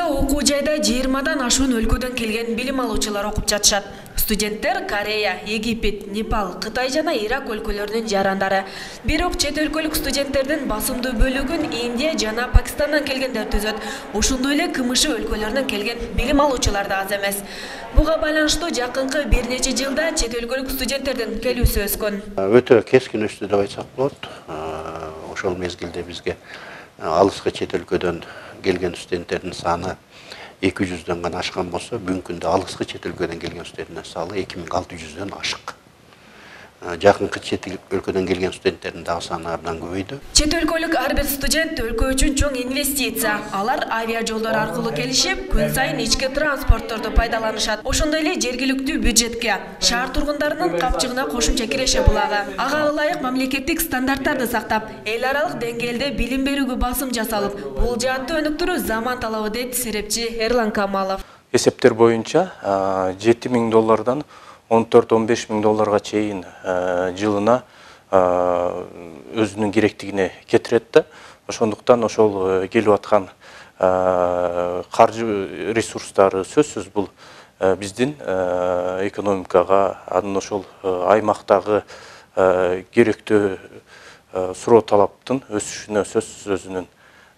окуу жайда 20дан ашуун өлкөдөн келген билим алуучулар окуп жатышат. Студенттер Корея, Египет, Непал, Кытай жана Ирак өлкөлөрүнүн жарандары. Бирок чет өлкөлүк студенттердин басымдуу бөлүгүн Индия жана Пакистандан келгендер түзөт. Ошондой эле КМШ өлкөлөрүнөн келген билим алуучулар да аз эмес. Буга байланыштуу жакынкы бир нече жылда чет өлкөлүк студенттердин келүүсү өскөн. Өтө кескин өстү деп айтсак болот. Ошол мезгилде бизге алыскы чет өлкөдөн келген студенттердин саны 200-дөн гана ашкан болсо, бүгүнкү күндө алыскы чет өлкөдөн келген студенттер саны 2600-дөн ашык. Жакынкы чет өлкөдөн келген студенттердин дагы саны абдан көбөйдү. Чет өлкөлүк ар бир студент өлкө үчүн чоң инвестиция. Алар авиа жолдор аркылуу келишип, күн сайын ички транспортторду пайдаланышат. Ошондой эле жергиликтүү бюджетке, шаар тургундарынын капчыгына кошумча киреше булагы. Ага ылайык мамлекеттик стандарттарды сактап, эл аралык деңгээлде билим берүүгө басым жасалып, бул жаатты өнүктүрүү заман талабы дейт серепчи Эрлан Камалов. Эсептер боюнча $7.000 $14-15.000 чейин жылына өзүнүн керектигине кетирет да. Ошондуктан ошол келип аткан каржы ресурстары сөзсүз бул биздин экономикага, анын ошол аймактагы керектүү суроо талаптын өсүшүнө сөзсүз өзүнүн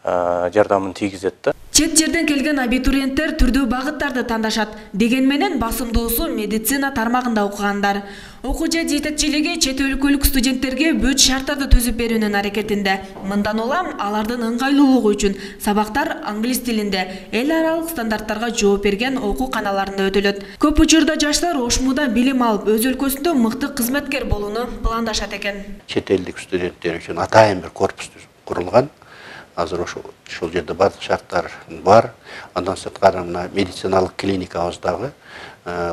жардамын тийгизет да. Чет жерден келген абитуриенттер түрдүү багыттарды тандашат. Деген менен басымдуусу медицина тармагында окугандар. Окуу жай жетекчилиги чет өлкөлүк студенттерге бүт шарттарды түзүп берүүнүн аракетинде. Мындан улам алардын ыңгайлуулугу үчүн сабактар англис тилинде эл аралык стандарттарга жооп берген окуу каналарында өтүлөт. Көп учурда жаштар ошмуда билим алып, өз өлкөсүндө мыкты кызматкер болууну пландашат экен. Чет элдик студенттер үчүн атайын бир корпус курулган. Азыр ошол жерде бардык шарттар бар. Андан сырткары медициналык клиникабыз дагы,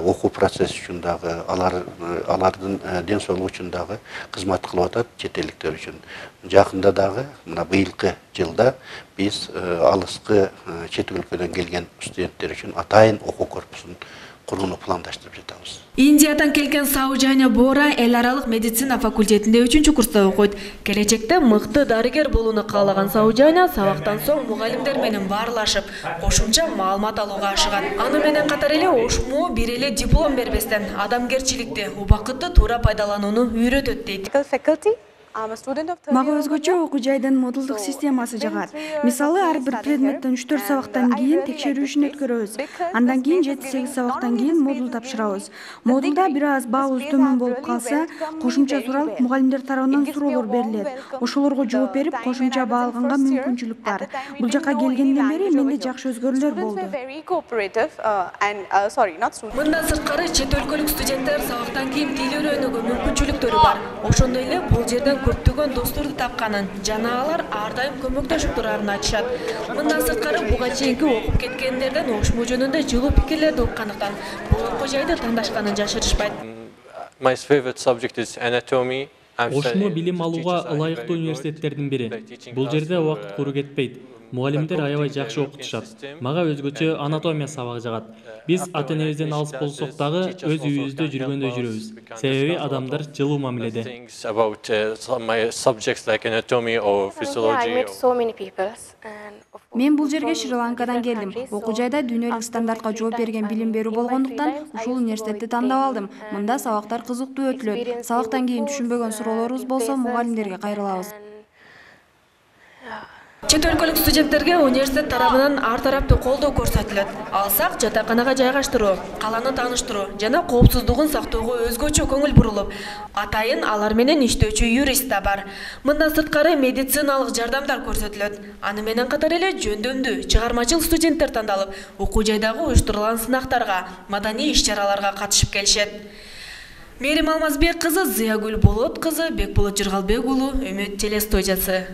окуу процесси үчүн дагы, алардын ден соолугу үчүн дагы кызмат кылып атат чет элдиктер үчүн. Жакында дагы мына быйылкы жылда биз алыскы чет өлкөдөн келген студенттер үчүн атайын окуу корпусун курууну пландаштырып жатабыз. Индиядан келген Саужаня Бора эл аралык медицина факультетинде 3-курста окуйт. Келечекте мыкты дарыгер болууну каалаган Саужаня сабактан соң мугалимдер менен баарлашып, кошумча маалымат алууга ашыгат. Аны менен катар эле ошму бир эле диплом бербестен адамгерчиликти, убакытты туура пайдаланууну үйрөтөт дейт. Мага өзгөчө окуу жайдын модулдук системасы жагат. Мисалы, ар бир предметтен 3-4 сабактан кийин текшерүүшүн өткөрөбүз. Андан кийин 7-8 сабактан кийин модул тапшырабыз. Модулда бир аз баабыз төмөн болуп калса, кошумча суралып, мугалимдер тарабынан суроолор берилет. Ошолорго жооп берип, кошумча баа алганга мүмкүнчүлүк бар. Бул жака келгенден бери менде жакшы өзгөрүүлөр болду. Мындан сырткары чет өлкөлүк студенттер сабактан кийин тил үйрөнүүгө мүмкүнчүлүктөрү бар. Ошондой эле бул жерден көптөгөн досторду тапканын жана алар ар дайым көмөктөшүп турарын айтышат. Мындан сырткары буга чейинки окуп кеткендерден ошму жөнүндө жылуу пикирлерди уккандыктан бул окуу жайды тандашканын жашырышпайт. Ошму билим алууга ылайыктуу университеттердин бири. Бул жерде убакыт куру кетпейт. Мугалимдер аябай жакшы окутушат. Мага өзгөчө анатомия сабагы жагат. Биз ата-энебизден алыс болсок дагы өз үйүбүздө жүргөндөй жүрөбүз. Себеби адамдар жылуу мамиледе. Мен бул жерге Шри-Ланкадан келдим. Окуу жайда дүйнөлүк стандартка жооп берген билим берүү болгондуктан ушул университетти тандап алдым. Мында сабактар кызыктуу өтүлөт. Сабактан кийин түшүнбөгөн суроолорубуз болсо мугалимдерге кайрылабыз. Чет өлкөлүк студенттерге университет тарабынан ар тараптуу колдоо көрсөтүлөт. Алсак, жатаканага жайгаштыруу, каланы тааныштыруу жана коопсуздугун сактоого өзгөчө көңүл бурулуп, атайын алар менен иштөөчү юрист да бар. Мындан сырткары медициналык жардамдар көрсөтүлөт. Аны менен катар эле жөндөмдүү, чыгармачыл студенттер тандалып, окуу жайдагы уюштурулган сынактарга, маданий иш-чараларга катышып келишет. Мерим Алмазбек кызы, Зыягүл Болот кызы, Бекболот Жыргалбек уулу, Үмүт телестудиясы.